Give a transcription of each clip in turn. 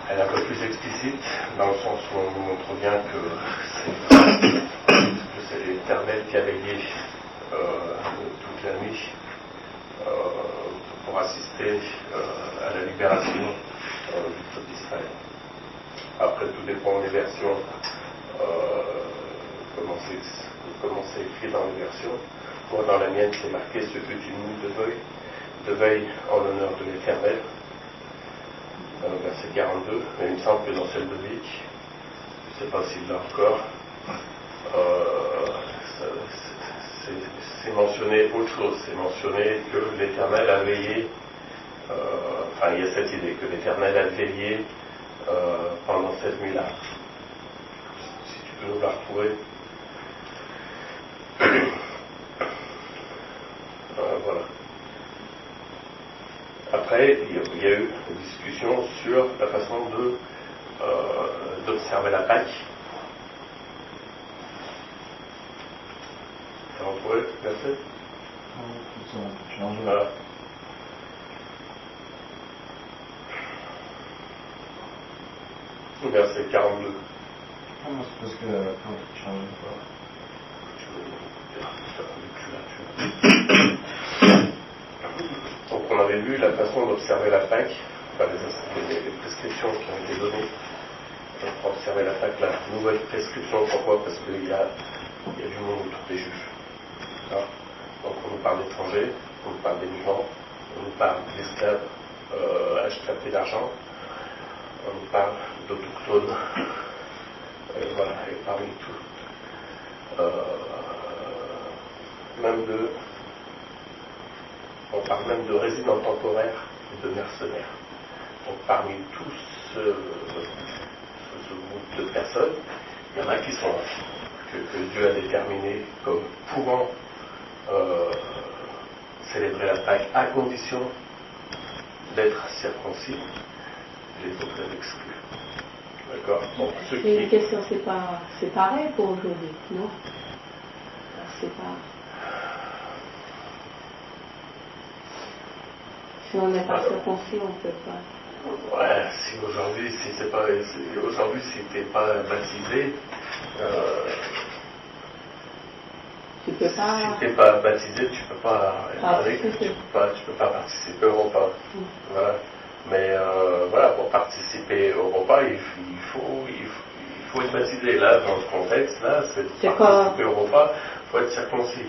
Elle est un peu plus explicite, dans le sens où on nous montre bien que c'est l'Éternel qui a veillé toute la nuit pour assister à la libération du peuple d'Israël. Après, tout dépend des versions, comment c'est écrit dans les versions. Moi, dans la mienne, c'est marqué ce fut une nuit de veille en l'honneur de l'Éternel. Verset 42, mais il me semble que dans celle de Vic, je ne sais pas s'il l'a encore, c'est mentionné autre chose, c'est mentionné que l'Éternel a veillé, il y a cette idée que l'Éternel a veillé pendant cette nuit-là. Si tu peux nous la retrouver. Voilà. Après, il y a eu une discussion sur la façon d'observer la Pâque. Tu as retrouvé le verset ? Voilà. Verset 42. Non, c'est parce que quand tu changes pas. Donc on avait vu la façon d'observer la Pâque, les prescriptions qui ont été données pour observer la Pâque, la nouvelle prescription. Pourquoi ? Parce qu'il y a du monde autour des juges. Donc on nous parle d'étrangers, on nous parle des migrants, on nous parle d'esclaves achetés à prix d'argent, on nous parle d'autochtones, et parmi tout, on parle même de résidents temporaires et de mercenaires. Donc parmi tout ce groupe de personnes, il y en a qui sont que Dieu a déterminé comme pouvant célébrer la Pâque à condition d'être circoncis, les autres les exclus. D'accord ? Donc, c'est une question séparée pour aujourd'hui, non ? C'est pas. Si on n'est pas circoncis, on ne peut pas. Ouais, si aujourd'hui, si t'es pas baptisé, tu peux pas. Si t'es pas baptisé, tu peux pas participer au repas. Voilà. Mais pour participer au repas, il faut être baptisé. Là, dans ce contexte, là, c'est pour participer au repas, il faut être circoncis.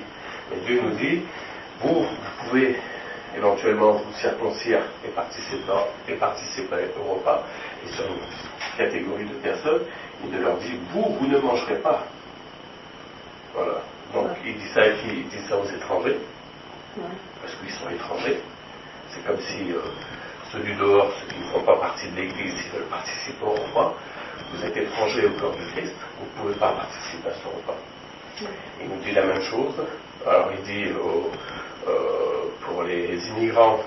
Mais Dieu nous dit, vous pouvez éventuellement vous circoncire et participer au repas. Et sur une catégorie de personnes, il leur dit, vous ne mangerez pas. Voilà. Donc il dit ça aux étrangers, parce qu'ils sont étrangers. C'est comme si ceux du dehors, ceux qui ne font pas partie de l'Église, s'ils veulent participer au repas, vous êtes étrangers au corps du Christ, vous ne pouvez pas participer à ce repas. Il nous dit la même chose. Alors il dit pour les immigrants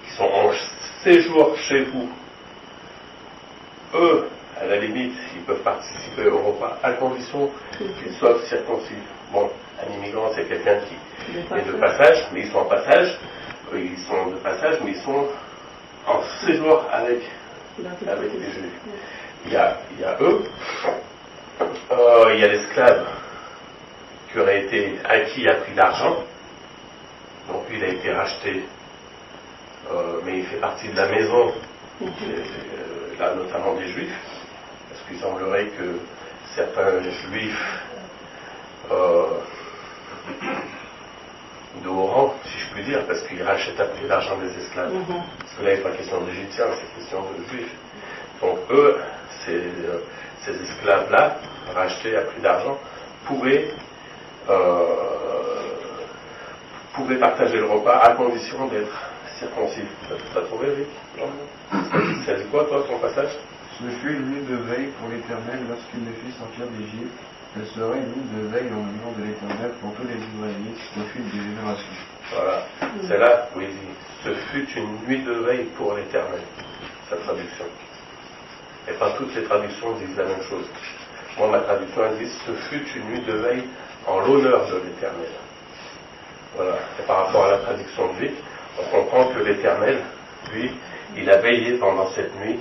qui sont en séjour chez vous, eux, à la limite, ils peuvent participer au repas à condition qu'ils soient circoncis. Bon, un immigrant, c'est quelqu'un qui est de passage, mais ils sont en passage. Ils sont de passage, mais ils sont en séjour avec les Juifs. Il y a eux. Il y a l'esclave qui aurait été acquis à prix d'argent. Donc lui, il a été racheté, mais il fait partie de la maison, là notamment des Juifs. Parce qu'il semblerait que certains Juifs de haut rang, si je puis dire, parce qu'ils rachètent à prix d'argent des esclaves. Parce que là, il n'est pas question d'Égyptiens, c'est question de Juifs. Donc eux, ces esclaves-là, rachetés à prix d'argent, pouvaient partager le repas à condition d'être circoncis. Tu as trouvé, Vic ? Ça dit quoi, toi, ton passage ? Ce fut une nuit de veille pour l'Éternel lorsqu'il les fit sortir d'Égypte. Elle sera une nuit de veille en l'honneur de l'Éternel pour tous les Israélites au fil des générations. Voilà. C'est là où il dit « Ce fut une nuit de veille pour l'Éternel », sa traduction. Et pas toutes les traductions disent la même chose. Moi, ma traduction, elle dit « Ce fut une nuit de veille en l'honneur de l'Éternel ». Voilà. Et par rapport à la traduction de Vic, on comprend que l'Éternel, lui, il a veillé pendant cette nuit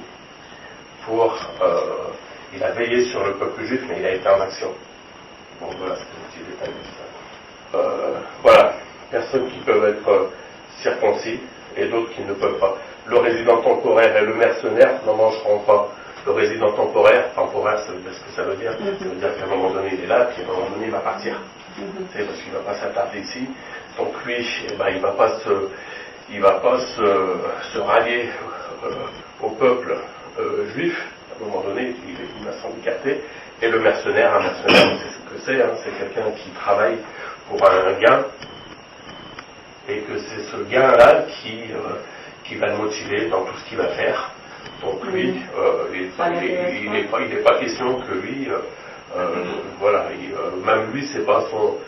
il a veillé sur le peuple juif, mais il a été en action. Donc voilà, c'est un petit détail de ça. Voilà, personnes qui peuvent être circoncis et d'autres qui ne peuvent pas. Le résident temporaire et le mercenaire n'en mangeront pas. Le résident temporaire, ça veut dire ce que ça veut dire. Ça veut dire qu'à un moment donné il est là, puis à un moment donné il va partir. C'est parce qu'il ne va pas s'attarder ici. Donc lui, il ne va pas se rallier au peuple juif. À un moment donné, il va s'en écarter. Et le mercenaire, un mercenaire, c'est ce que c'est, c'est quelqu'un qui travaille pour un gain, et que c'est ce gain-là qui va le motiver dans tout ce qu'il va faire. Donc lui, il n'est pas question que lui, même lui, c'est pas son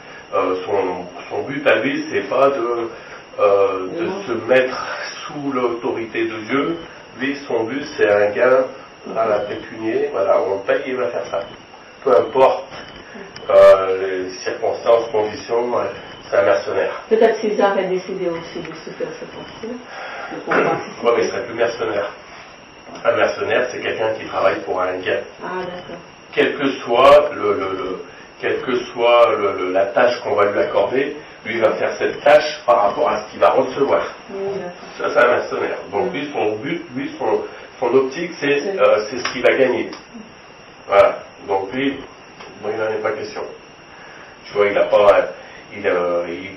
but à lui, c'est pas de se mettre sous l'autorité de Dieu. Lui, son but, c'est un gain à la pécunier. Voilà, on le paye, il va faire ça. Peu importe les circonstances, conditions, c'est un mercenaire. Peut-être César a décidé aussi de se faire sortir. Oui, mais il ne serait plus mercenaire. Un mercenaire, c'est quelqu'un qui travaille pour un gain. Ah, d'accord. Quelle que soit la tâche qu'on va lui accorder, lui va faire cette tâche par rapport à ce qu'il va recevoir. Ça, c'est un mercenaire. Donc lui, son but, son optique, c'est ce qu'il va gagner. Voilà. Donc lui, il n'en est pas question. Tu vois, il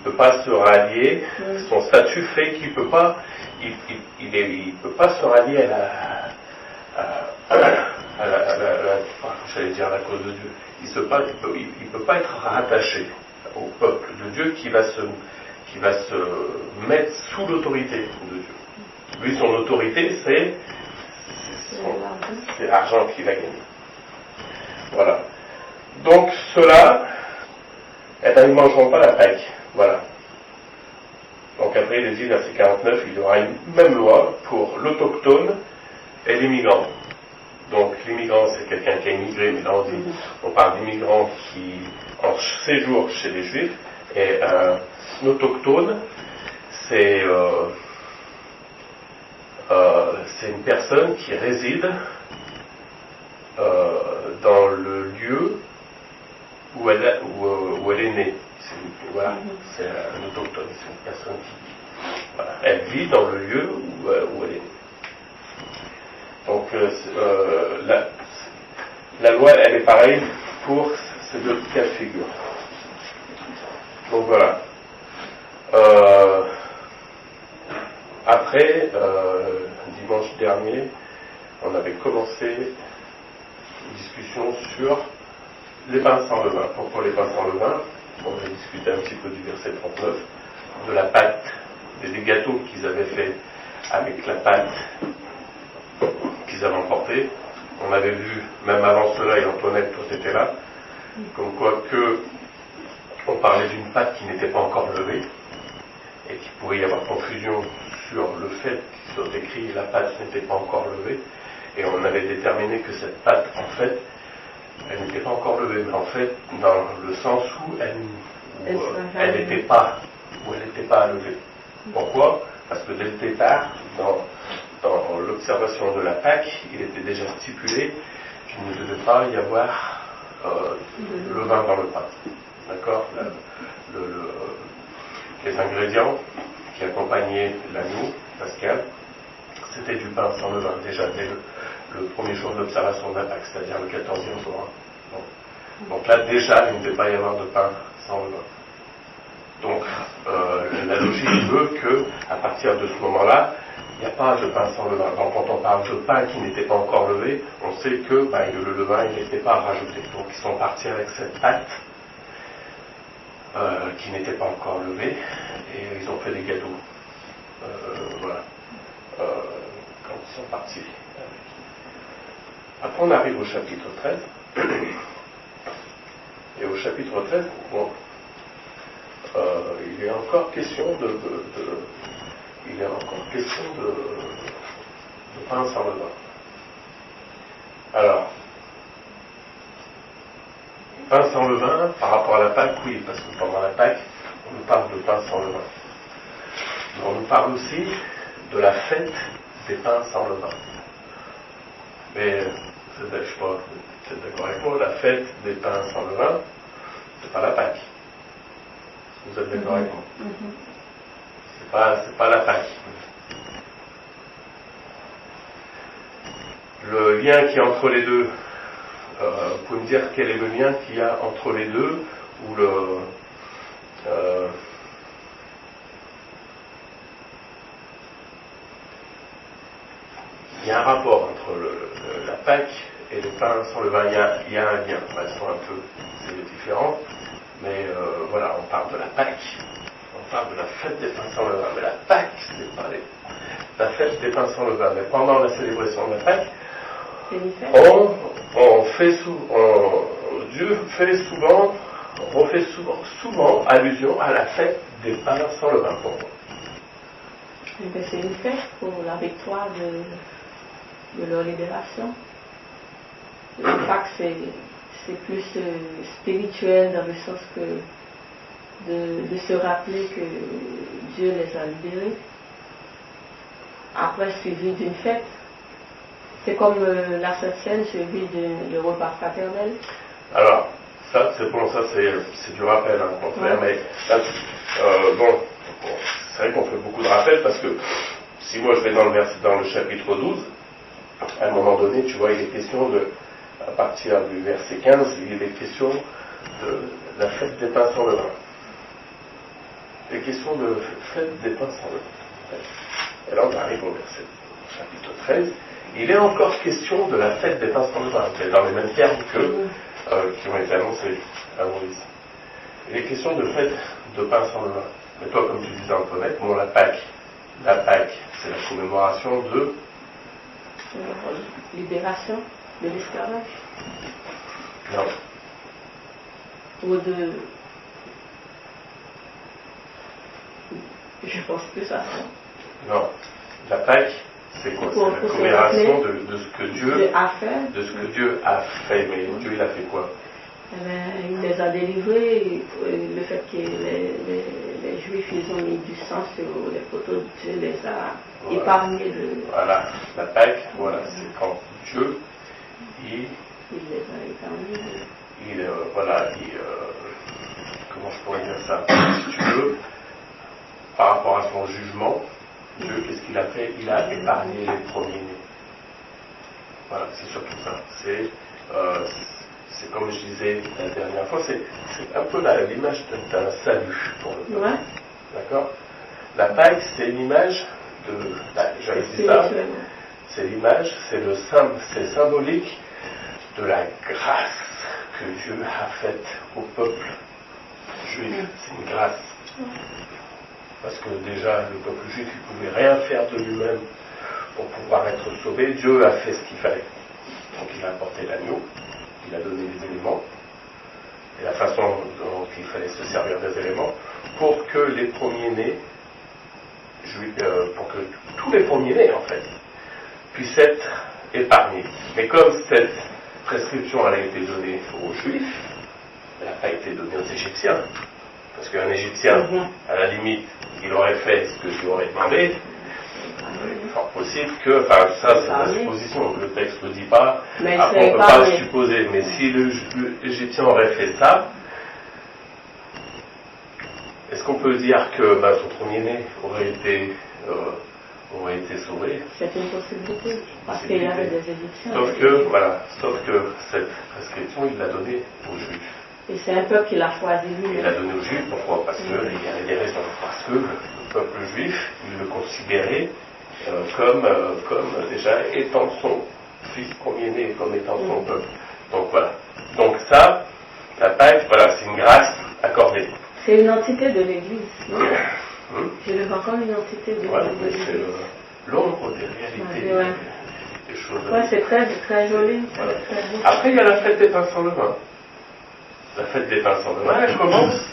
peut pas se rallier. Son statut fait qu'il peut pas, il peut pas se rallier j'allais dire à la cause de Dieu. Il peut pas être rattaché au peuple de Dieu qui va se mettre sous l'autorité de Dieu. Lui, son autorité, c'est l'argent qu'il a gagné. Voilà. Donc ceux-là, ils ne mangeront pas la Pâque. Voilà. Donc après, il dit, verset 49, il y aura une même loi pour l'autochtone et l'immigrant. Donc l'immigrant, c'est quelqu'un qui a immigré, mais là on parle d'immigrants qui en séjour chez les Juifs, et un autochtone, c'est une personne qui réside dans le lieu où elle est née. C'est un autochtone, c'est une personne qui elle vit dans le lieu où elle est née. Donc la loi, elle est pareille pour ces deux cas de figure. Donc voilà. Après, dimanche dernier, on avait commencé une discussion sur les pains sans levain. Pourquoi les pains sans levain? On a discuté un petit peu du verset 39, de la pâte, des gâteaux qu'ils avaient fait avec la pâte qu'ils avaient emportée. On avait vu, même avant cela, et Antoinette, toi t'étais là, comme quoi que on parlait d'une pâte qui n'était pas encore levée, et qu'il pourrait y avoir confusion sur le fait qu'il soit écrit la pâte n'était pas encore levée, et on avait déterminé que cette pâte, en fait, elle n'était pas encore levée, mais en fait, dans le sens où elle n'était pas levée. Pourquoi? Parce que dès le départ, dans l'observation de la Pâque, il était déjà stipulé qu'il ne devait pas y avoir le vin dans le pain. D'accord? Les ingrédients qui accompagnaient l'agneau pascal, c'était du pain sans levain, déjà dès le premier jour d'observation de la Pâque, c'est-à-dire le 14e jour. Donc là, déjà, il ne devait pas y avoir de pain sans levain. Donc, la logique veut qu'à partir de ce moment-là, il n'y a pas de pain sans levain. Donc, quand on parle de pain qui n'était pas encore levé, on sait que le levain n'était pas rajouté. Donc, ils sont partis avec cette pâte qui n'était pas encore levée, et ils ont fait des gâteaux. Voilà. Quand ils sont partis. Après, on arrive au chapitre 13. Et au chapitre 13, il est encore question de pain sans levain. Alors, pain sans levain par rapport à la Pâque, oui, parce que pendant la Pâque, on nous parle de pain sans levain. Mais on nous parle aussi de la fête des pains sans levain. Mais, je sais pas, vous êtes d'accord avec moi, la fête des pains sans levain, c'est pas la Pâque. Vous êtes d'accord avec moi? C'est pas la Pâque. Le lien qui est entre les deux, vous pouvez me dire quel est le lien qu'il y a entre les deux, ou il y a un rapport entre la Pâque et les pains sans levain. Il y a un lien. Elles sont un peu différentes, mais voilà, on parle de la Pâque, on parle de la fête des pains sans levain. Mais la Pâque, c'est pas la fête des pains sans levain. Mais pendant la célébration de la Pâque, Dieu fait souvent allusion à la fête des pains sans levain pour moi. C'est une fête pour la victoire de leur libération. Le Pâques, c'est plus spirituel dans le sens que de se rappeler que Dieu les a libérés. Après, suivi d'une fête. C'est comme la Sainte Seine suivie de repas fraternel. Alors, ça, c'est bon, ça c'est du rappel, hein, contraire, mais bon, c'est vrai qu'on fait beaucoup de rappels parce que si moi je vais dans le chapitre 12, à un moment donné, tu vois, il est question à partir du verset 15, il est question de la fête des pains sans levain. Les questions de fête des pains sans levain. Et là, on arrive au chapitre 13. Il est encore question de la fête des pains sans levain, mais dans les mêmes termes qui ont été annoncés à Maurice. Il est question de fête de pains sans levain. Mais toi, comme tu disais Antoinette, bon, la Pâque, c'est la commémoration de libération de l'esclavage. Non. Ou de... Je pense que ça. Non. La Pâque, c'est quoi? C'est la commémoration de ce que Dieu a fait. De ce que Dieu a fait. Mais Dieu, il a fait quoi? Il les a délivrés. Le fait que les Juifs, ils ont mis du sang sur les poteaux, Dieu les a épargnés de... Voilà, la Pâque, voilà, c'est quand Dieu, il les a épargnés. Comment je pourrais dire ça? Si tu veux, par rapport à son jugement, Dieu, qu'est-ce qu'il a fait? Il a épargné les premiers-nés. Voilà, c'est surtout ça. C'est comme je disais la dernière fois, c'est un peu l'image d'un salut pour le peuple. Ouais. D'accord? La Pâque, c'est l'image j'avais dit ça, c'est l'image, c'est symbolique de la grâce que Dieu a faite au peuple juif. C'est une grâce. Parce que déjà, le peuple juif, il ne pouvait rien faire de lui-même pour pouvoir être sauvé. Dieu a fait ce qu'il fallait. Donc il a apporté l'agneau, il a donné les éléments, et la façon dont il fallait se servir des éléments, pour que les premiers-nés, pour que tous les premiers-nés, en fait, puissent être épargnés. Mais comme cette prescription elle a été donnée aux Juifs, elle n'a pas été donnée aux Égyptiens, parce qu'un Égyptien, à la limite, il aurait fait ce que Dieu aurait demandé. Il est fort possible que, ça c'est la supposition, le texte ne le dit pas, après on ne peut pas le supposer, mais si l'Égyptien aurait fait ça, est-ce qu'on peut dire que son premier-né aurait été sauvé? C'est une possibilité, parce qu'il y avait des Égyptiens. Sauf que cette prescription, il l'a donnée aux Juifs. Et c'est un peuple qu'il a choisi lui. Il l'a donné aux Juifs, pourquoi? Parce qu'il y avait des raisons. Parce que le peuple juif, il le considérait comme déjà étant son fils premier-né, comme étant son peuple. Donc voilà. Donc ça, la Pâque, c'est une grâce accordée. C'est une entité de l'Église, non? Je le vois comme une entité de l'Église. C'est l'ombre des réalités des choses. C'est très, très joli. Voilà. Après, il y a la fête des pains sans levain. La fête des pains sans levain, elle commence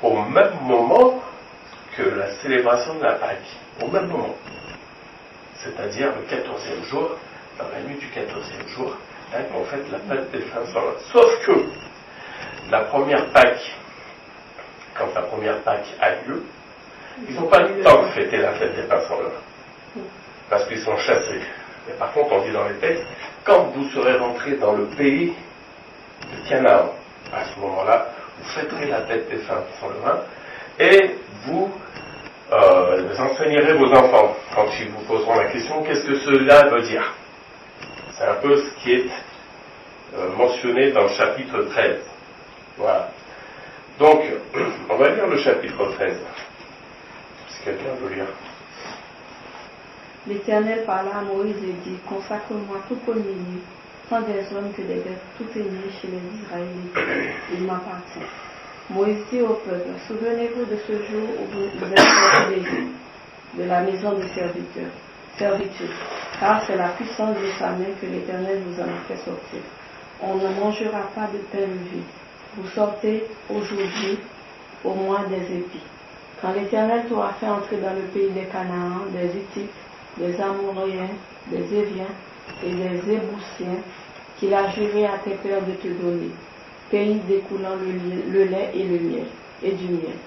au même moment que la célébration de la Pâque. Au même moment. C'est-à-dire le 14e jour, dans la nuit du 14e jour, là qu'on fête la fête des pains sans levain. Sauf que la première Pâque, quand la première Pâque a lieu, ils n'ont pas le temps de fêter la fête des pains sans levain. Parce qu'ils sont chassés Mais par contre, on dit dans les textes, quand vous serez rentrés dans le pays de Canaan, à ce moment-là, vous fêterez la fête des pains sans levain, et vous enseignerez vos enfants, quand ils vous poseront la question, qu'est-ce que cela veut dire? C'est un peu ce qui est mentionné dans le chapitre 13. Voilà. Donc, on va lire le chapitre 13. Si quelqu'un veut lire. L'Éternel parla à Moïse et dit, consacre-moi tout premier-né, tant des hommes que des bêtes, tout est né chez les Israélites, il m'appartient. Moïse dit au peuple, souvenez-vous de ce jour où vous êtes sortis d'Égypte, de la maison de servitude, car c'est la puissance de sa main que l'Éternel vous en a fait sortir. On ne mangera pas de pain levé. Vous sortez aujourd'hui au mois des épis. Quand l'Éternel t'aura fait entrer dans le pays des Canaans, des Hittites, des Amoréens, des Éviens et des Ébousiens, qu'il a juré à tes pères de te donner, pays découlant le lait et le miel, et du miel.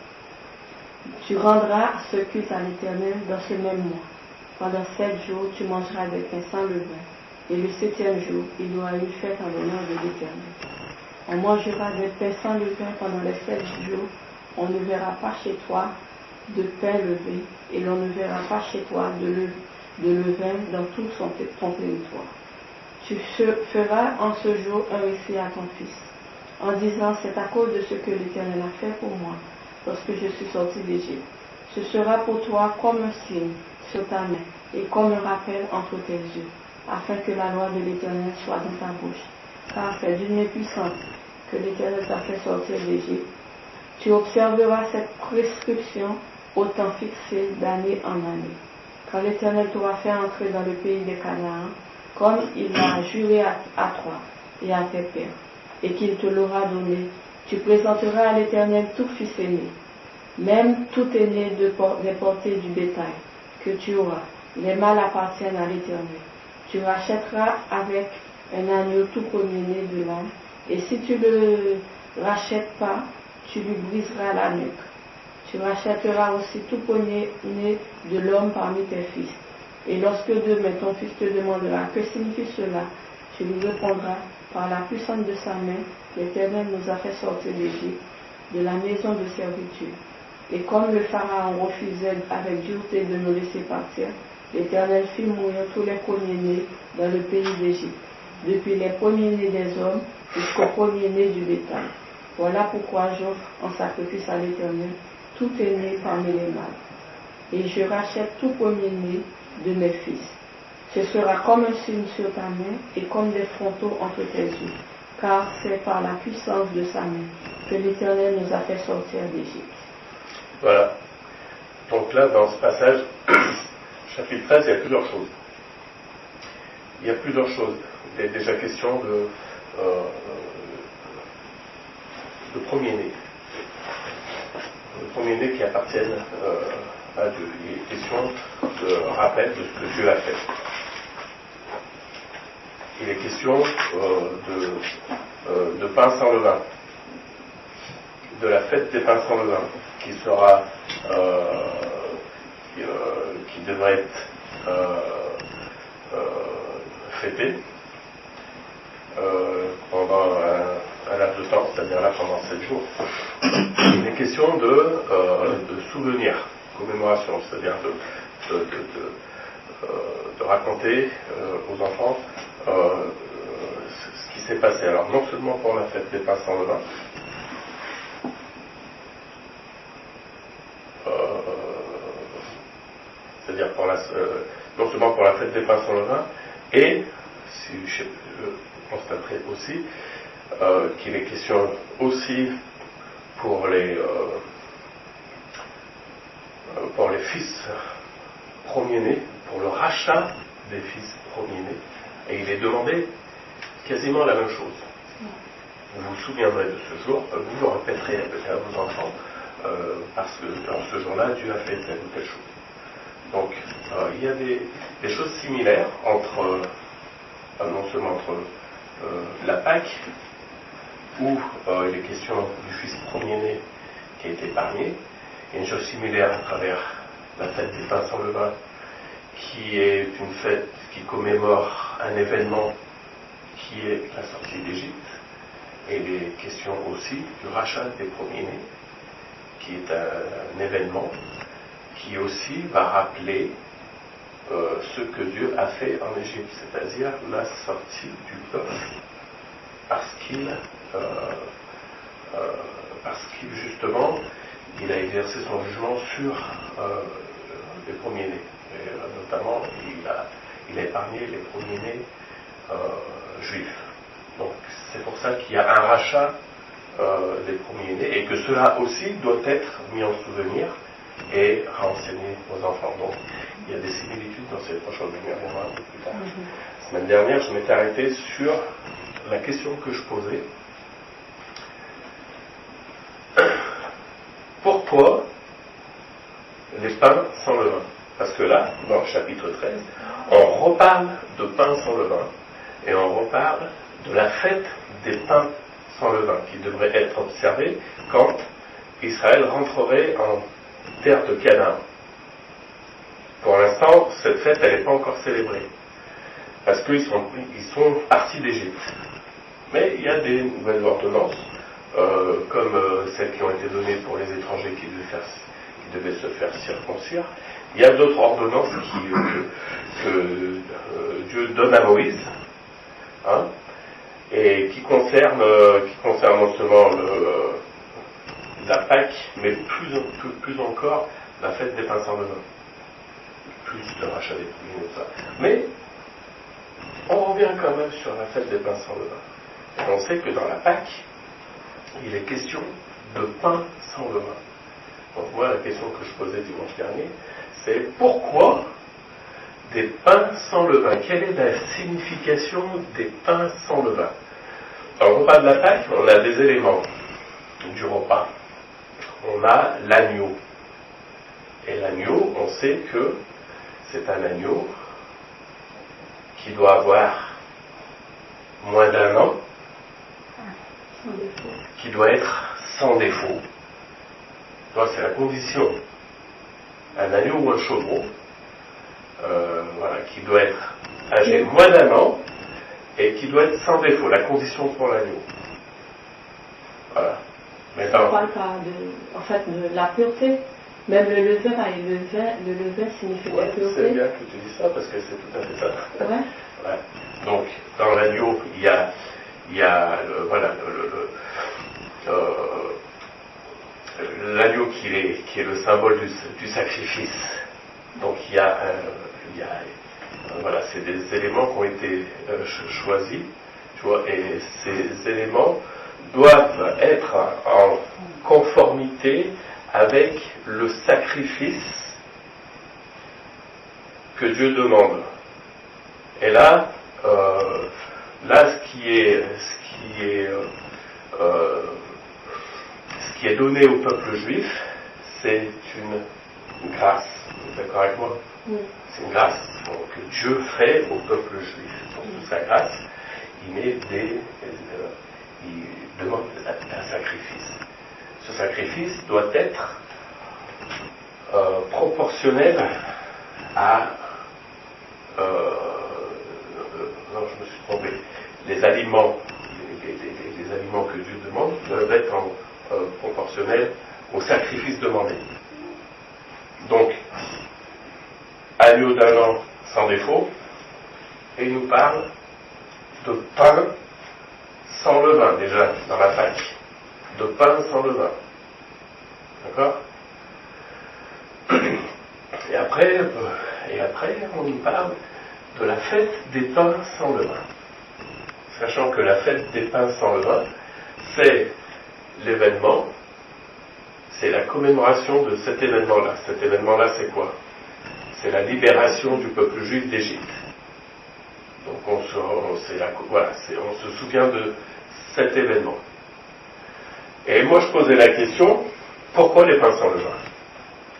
Tu rendras ce culte à l'Éternel dans ce même mois. Pendant 7 jours, tu mangeras des pains sans levain, et le 7e jour, il y aura une fête en l'honneur de l'Éternel. On mangera des pains sans levain pendant les 7 jours. On ne verra pas chez toi de pain levé, et l'on ne verra pas chez toi de levain dans tout ton territoire. Tu feras en ce jour un récit à ton fils, en disant, c'est à cause de ce que l'Éternel a fait pour moi, lorsque je suis sorti d'Égypte. Ce sera pour toi comme un signe sur ta main, et comme un rappel entre tes yeux, afin que la loi de l'Éternel soit dans ta bouche. Car c'est d'une main puissante que l'Éternel t'a fait sortir d'Égypte. Tu observeras cette prescription au temps fixé d'année en année. Quand l'Éternel t'aura fait entrer dans le pays des Canaans, comme il l'a juré à toi et à tes pères, et qu'il te l'aura donné, tu présenteras à l'Éternel tout fils aîné, même tout aîné des portées du bétail que tu auras. Les mâles appartiennent à l'Éternel. Tu rachèteras avec un agneau tout premier-né de l'âne, et si tu ne le rachètes pas, tu lui briseras la nuque. Tu rachèteras aussi tout premier-né de l'homme parmi tes fils. Et lorsque demain ton fils te demandera que signifie cela, tu lui répondras, par la puissance de sa main, l'Éternel nous a fait sortir d'Égypte, de la maison de servitude. Et comme le Pharaon refusait avec dureté de nous laisser partir, l'Éternel fit mourir tous les premiers-nés dans le pays d'Égypte, depuis les premiers-nés des hommes jusqu'aux premiers-nés du bétail. Voilà pourquoi j'offre en sacrifice à l'Éternel tout est né parmi les mâles. Et je rachète tout premier-né de mes fils. Ce sera comme un signe sur ta main et comme des frontaux entre tes yeux, car c'est par la puissance de sa main que l'Éternel nous a fait sortir d'Égypte. Voilà. Donc là, dans ce passage, chapitre 13, il y a plusieurs choses. Il y a plusieurs choses. Il est déjà question de premier-né. Le premier-né qui appartiennent à Dieu. Il est question de rappel de ce que Dieu a fait. Il est question de pain sans levain, de la fête des pains sans levain, qui sera, qui devrait être fêtée pendant un laps de temps, c'est-à-dire là pendant 7 jours. Il est question de souvenir, commémoration, c'est-à-dire de raconter aux enfants ce qui s'est passé. Alors non seulement pour la fête des pains sans levain, c'est-à-dire non seulement pour la fête des pains sans levain, et si je constaterai aussi qu'il est question aussi pour les fils premiers-nés, pour le rachat des fils premiers-nés, et il est demandé quasiment la même chose. Vous vous souviendrez de ce jour, vous le répéterez à vos enfants, parce que dans ce jour-là, Dieu a fait telle ou telle chose. Donc, il y a des choses similaires entre, non seulement entre la Pâque, où il est question du fils premier-né qui a été épargné, il y a une chose similaire à travers la fête des pains sans levain, qui est une fête qui commémore un événement qui est la sortie d'Égypte, et les questions aussi du rachat des premiers-nés, qui est un événement qui aussi va rappeler ce que Dieu a fait en Égypte, c'est-à-dire la sortie du peuple, parce qu'il justement, il a exercé son jugement sur les premiers-nés. Et notamment, il a épargné les premiers-nés juifs. Donc c'est pour ça qu'il y a un rachat des premiers-nés et que cela aussi doit être mis en souvenir et renseigné aux enfants. Donc il y a des similitudes dans ces trois choses. On y reviendra un peu plus tard. La semaine dernière, je m'étais arrêté sur la question que je posais. Pourquoi les pains sans levain? Parce que là, dans le chapitre 13, on reparle de pain sans levain et on reparle de la fête des pains sans levain qui devrait être observée quand Israël rentrerait en terre de Canaan. Pour l'instant, cette fête, elle n'est pas encore célébrée parce qu'ils sont partis d'Égypte. Mais il y a des nouvelles ordonnances comme celles qui ont été données pour les étrangers qui devaient se faire circoncire. Il y a d'autres ordonnances que Dieu donne à Moïse, et qui concernent non seulement la Pâque, mais plus encore la fête des pains sans levain, plus le rachat des premiers et ça. Mais on revient quand même sur la fête des pains sans levain. Et on sait que dans la Pâque, il est question de pain sans levain. Donc moi, la question que je posais dimanche dernier, c'est pourquoi des pains sans levain? Quelle est la signification des pains sans levain? Dans le repas de la Pâque, on a des éléments du repas. On a l'agneau. Et l'agneau, on sait que c'est un agneau qui doit avoir moins d'1 an, qui doit être sans défaut. Donc c'est la condition. Un agneau ou un chaudron, qui doit être âgé moins d'1 an et qui doit être sans défaut, la condition pour l'agneau. Voilà. Maintenant, on parle pas de la pureté. Même le levain signifie la pureté. C'est bien que tu dis ça parce que c'est tout à fait ça. Ouais. Ouais. Donc, dans l'agneau, il y a l'agneau qui est le symbole du sacrifice. Donc il y a c'est des éléments qui ont été choisis, tu vois, et ces éléments doivent être en conformité avec le sacrifice que Dieu demande. Et là, ce qui est donné au peuple juif, c'est une grâce. Vous êtes d'accord avec moi? Oui. C'est une grâce que Dieu fait au peuple juif. Pour toute sa grâce, il demande un sacrifice. Ce sacrifice doit être proportionnel à non, je me suis trompé. Les aliments que Dieu demande doivent être proportionnels au sacrifice demandé. Donc, agneau d'1 an sans défaut, et il nous parle de pain sans levain, déjà, dans la Pâque. De pain sans levain. D'accord? Et après, on nous parle de la fête des pains sans levain. Sachant que la fête des pains sans levain, c'est l'événement, c'est la commémoration de cet événement-là. Cet événement-là, c'est quoi? C'est la libération du peuple juif d'Égypte. Donc on se souvient de cet événement. Et moi je posais la question, pourquoi les pains sans levain?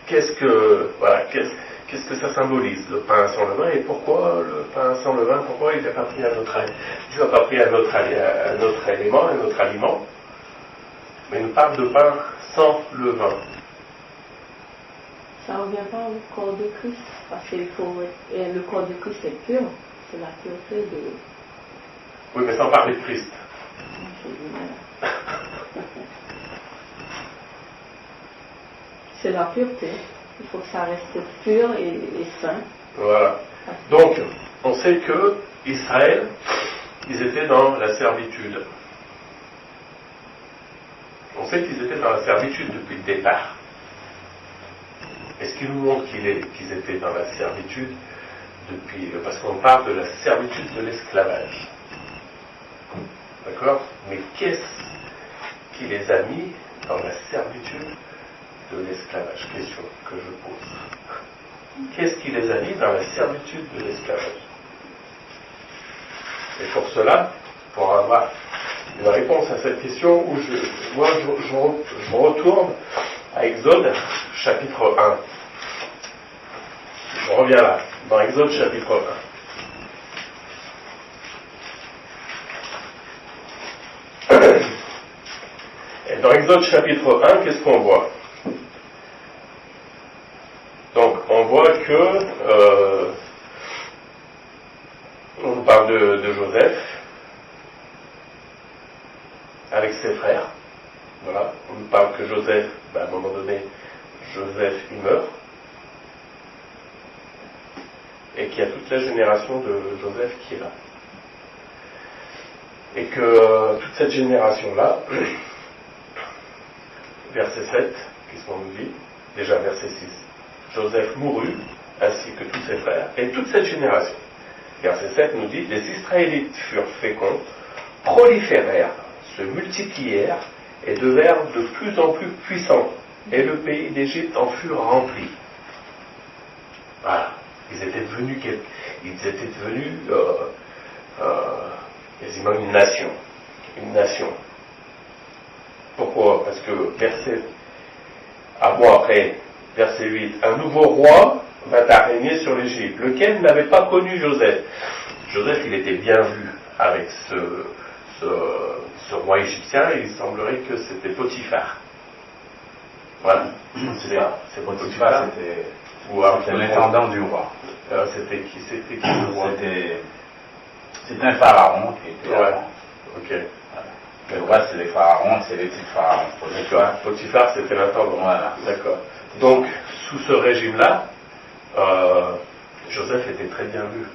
Qu'est-ce que ça symbolise, le pain sans levain, et pourquoi le pain sans levain, pourquoi il n'a pas pris un autre Dieu n'a pas pris un autre élément, un autre aliment, mais il nous parle de pain sans levain. ça ne revient pas au corps de Christ, parce que le corps de Christ est pur, c'est la pureté de... Oui, mais sans parler de Christ. C'est la pureté, il faut que ça reste pur et sain. Voilà. Donc, on sait que Israël, ils étaient dans la servitude. On sait qu'ils étaient dans la servitude depuis le départ. Et ce qui nous montre qu'ils étaient dans la servitude depuis... Parce qu'on parle de la servitude de l'esclavage. D'accord? Mais qu'est-ce qui les a mis dans la servitude de l'esclavage? Question que je pose. Qu'est-ce qui les a mis dans la servitude de l'esclavage? Et pour cela, pour avoir une réponse à cette question, je retourne à Exode chapitre 1. Je reviens là, dans Exode chapitre 1. Et dans Exode chapitre 1, qu'est-ce qu'on voit? Donc, on voit que on parle de Joseph avec ses frères. Voilà. On nous parle que Joseph, à un moment donné, Joseph il meurt. Et qu'il y a toute la génération de Joseph qui est là. Et que toute cette génération-là, verset 7, qu'est-ce qu'on nous dit? Déjà verset 6. Joseph mourut, ainsi que tous ses frères, et toute cette génération. Verset 7 nous dit, les Israélites furent féconds, proliférèrent, se multiplièrent, et devinrent de plus en plus puissants, et le pays d'Égypte en fut rempli. Voilà. Ils étaient devenus quasiment une nation. Une nation. Pourquoi? Parce que après, verset 8, un nouveau roi vint régner sur l'Égypte, lequel n'avait pas connu Joseph. Joseph, il était bien vu avec ce roi égyptien, et il semblerait que c'était Potiphar. Voilà. C'est Potiphar, c'était l'intendant du roi. C'était qui le roi? C'était un pharaon qui était. Ouais. Ok. Voilà. Le roi, c'est les pharaons, c'est les petits pharaons. Potiphar, c'était l'intendant. Voilà. D'accord. Donc, sous ce régime-là, Joseph était très bien vu.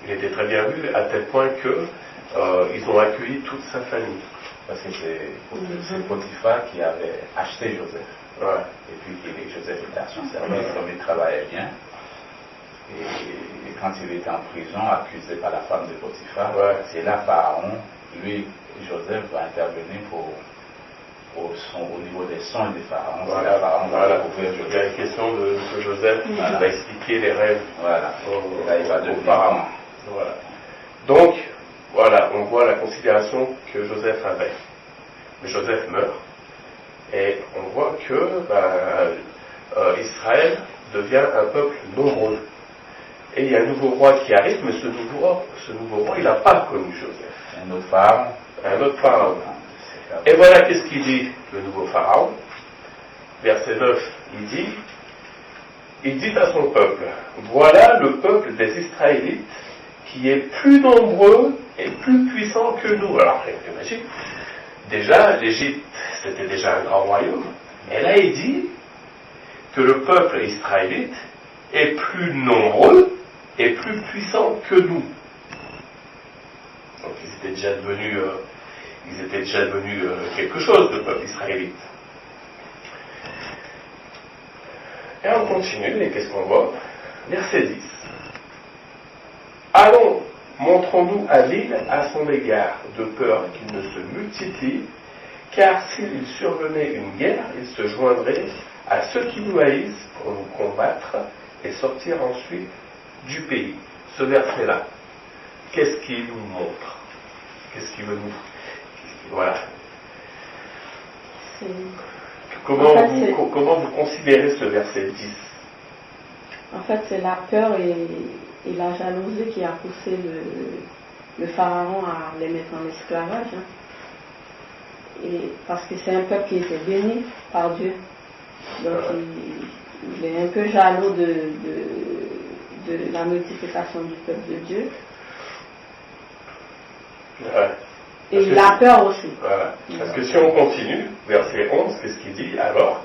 Il était très bien vu à tel point que ils ont accueilli toute sa famille. Parce que c'est Potiphar qui avait acheté Joseph. Ouais. Et puis Joseph était à son service, comme il travaillait bien. Et quand il était en prison, accusé par la femme de Potiphar, c'est là Pharaon, lui, Joseph, va intervenir au niveau des sons des pharaons. Voilà. C'est là Pharaon va découvrir Il y a une question que Joseph va expliquer les rêves. Voilà. Et là, il va devenir Pharaon. Voilà. Donc, voilà, on voit la considération que Joseph avait. Mais Joseph meurt. Et on voit que Israël devient un peuple nombreux. Et il y a un nouveau roi qui arrive, mais ce nouveau roi, il n'a pas connu Joseph. un autre pharaon. Un autre pharaon. Et voilà qu'est-ce qu'il dit, le nouveau pharaon. Verset 9, il dit à son peuple, voilà le peuple des Israélites qui est plus nombreux et plus puissant que nous. Alors, imagine, déjà, l'Égypte, c'était déjà un grand royaume. Et là, il dit que le peuple israélite est plus nombreux et plus puissant que nous. Donc, ils étaient déjà devenus quelque chose, le peuple israélite. Et on continue, et qu'est-ce qu'on voit? Verset 10. Allons, montrons-nous habiles à son égard, de peur qu'il ne se multiplie, car s'il survenait une guerre, il se joindrait à ceux qui nous haïssent pour nous combattre et sortir ensuite du pays. Ce verset-là, qu'est-ce qu'il nous montre? Qu'est-ce qu'il veut nous... Voilà. Comment vous considérez ce verset 10? En fait, c'est la peur et la jalousie qui a poussé le pharaon à les mettre en esclavage. Et parce que c'est un peuple qui était béni par Dieu. Donc il est un peu jaloux de la multiplication du peuple de Dieu. Ouais. Et il a peur aussi. Voilà. Parce que si on continue, verset 11, qu'est-ce qu'il dit? Alors,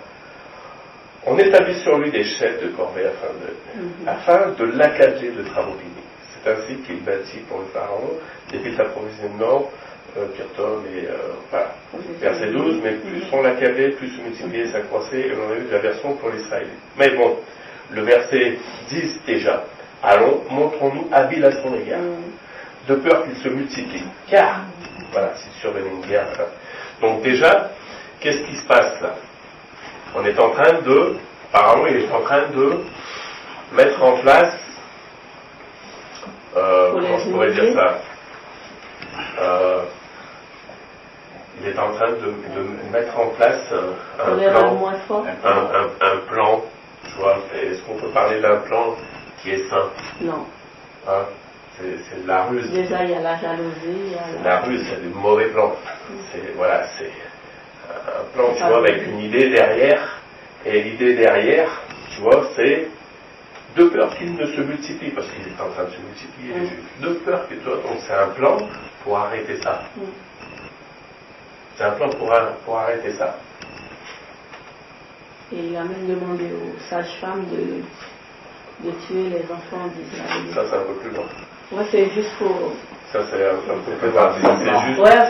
on établit sur lui des chefs de corvée afin de l'accabler de travaux pénibles. C'est ainsi qu'il bâtit pour le pharaon des villes d'approvisionnement, Pyrthom et voilà. Verset 12, mais plus on l'accablait, plus se multipliait, s'accroissait, et on a eu de la version pour l'Israël. Mais bon, le verset 10 déjà, allons, montrons-nous habiles à son égard, de peur qu'il se multiplie. Car, voilà, s'il survenait une guerre. Voilà. Donc déjà, qu'est-ce qui se passe là? On est en train de, apparemment, il est en train de mettre en place, comment je pourrais dire ça? Il est en train de mettre en place un plan, tu vois. Est-ce qu'on peut parler d'un plan qui est sain? Non. Hein? C'est de la ruse. Déjà, il y a la jalousie. La ruse, c'est du mauvais plan. C'est un plan, tu vois, avec une idée derrière. Et l'idée derrière, tu vois, c'est de peur qu'il ne se multiplie, parce qu'il est en train de se multiplier les Juifs. De peur que toi, donc c'est un plan pour arrêter ça. C'est un plan pour arrêter ça. Et il a même demandé aux sages-femmes de tuer les enfants d'Israël. Ça, c'est un peu plus loin. Ouais, c'est juste pour. Ça, c'est un peu plus loin.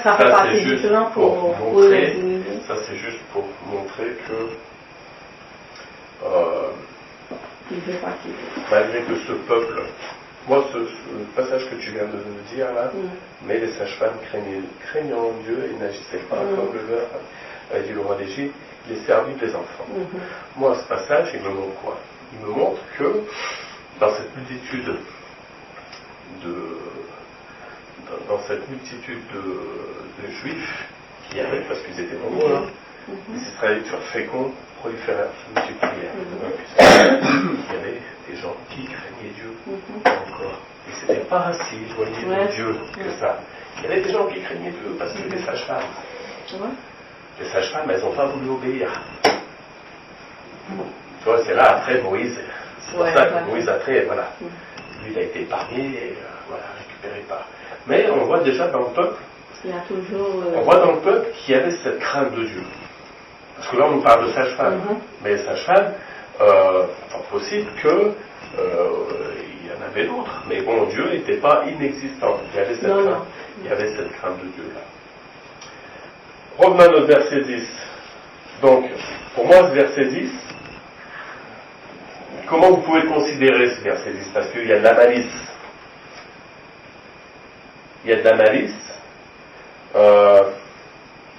Ça fait partie du plan pour montrer. Ça, c'est juste pour montrer que. Il fait partie. Malgré que ce peuple. Moi, ce passage que tu viens de me dire là, mais les sages-femmes craignant Dieu et n'agissaient pas comme le leur a dit le roi d'Égypte, il est servi des enfants. Moi, ce passage, il me montre quoi? Il me montre que dans cette multitude de Juifs qui arrivent, parce qu'ils étaient nombreux, les Israélites furent féconds, proliférèrent, se multiplièrent. Il y avait des gens qui craignaient Dieu encore. Et ce n'était pas si éloigné de Dieu que ça. Il y avait des gens qui craignaient Dieu parce que les sages-femmes. Les sages-femmes, elles n'ont pas voulu obéir. Tu vois, c'est là après Moïse. C'est pour ça que Moïse après, voilà. Lui, il a été épargné et voilà, récupéré par. Mais on voit déjà dans le peuple. Il y a toujours. On voit dans le peuple qu'il y avait cette crainte de Dieu. Parce que là, on nous parle de sages-femmes. Mais les sages-femmes, c'est possible que il y en avait d'autres. Mais bon, Dieu n'était pas inexistant. Il y avait cette crainte. Il y avait cette crainte de Dieu là. Revenons à notre verset 10. Donc, pour moi, ce verset 10, comment vous pouvez considérer ce verset 10? Parce qu'il y a de la malice. Il y a de la malice.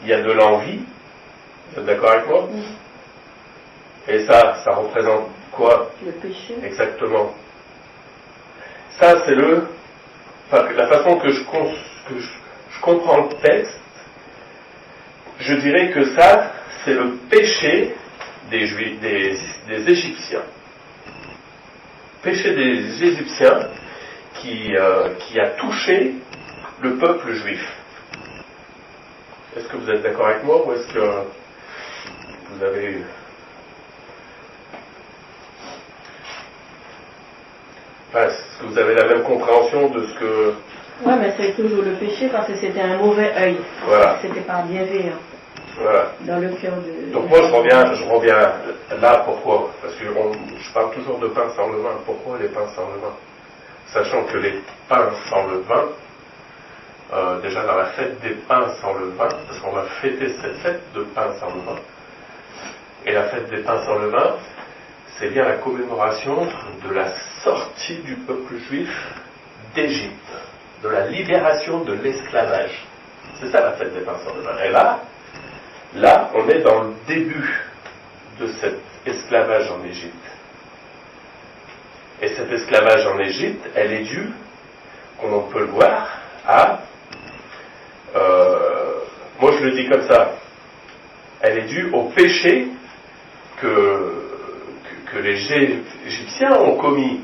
Il y a de l'envie. Vous êtes d'accord avec moi? Et ça représente quoi? Le péché. Exactement. Ça, c'est la façon que je comprends le texte. Je dirais que ça, c'est le péché des Juifs, des Égyptiens. Péché des Égyptiens qui a touché le peuple juif. Est-ce que vous êtes d'accord avec moi ou est-ce que vous avez... Est-ce que vous avez la même compréhension de ce que... Oui, mais c'est toujours le péché parce que c'était un mauvais œil. Voilà. C'était pas bienveillant. Voilà. Dans le cœur de... Donc moi je reviens là, pourquoi? Parce que je parle toujours de pain sans levain. Pourquoi les pains sans levain? Sachant que les pains sans levain, déjà dans la fête des pains sans levain, parce qu'on va fêter cette fête de pain sans levain, et la fête des pains sans levain, c'est bien la commémoration de la sortie du peuple juif d'Égypte, de la libération de l'esclavage. C'est ça la fête des pains sans levain. Et là, on est dans le début de cet esclavage en Égypte. Et cet esclavage en Égypte, elle est due, comme on peut le voir, à... moi je le dis comme ça, elle est due au péché que les Égyptiens ont commis,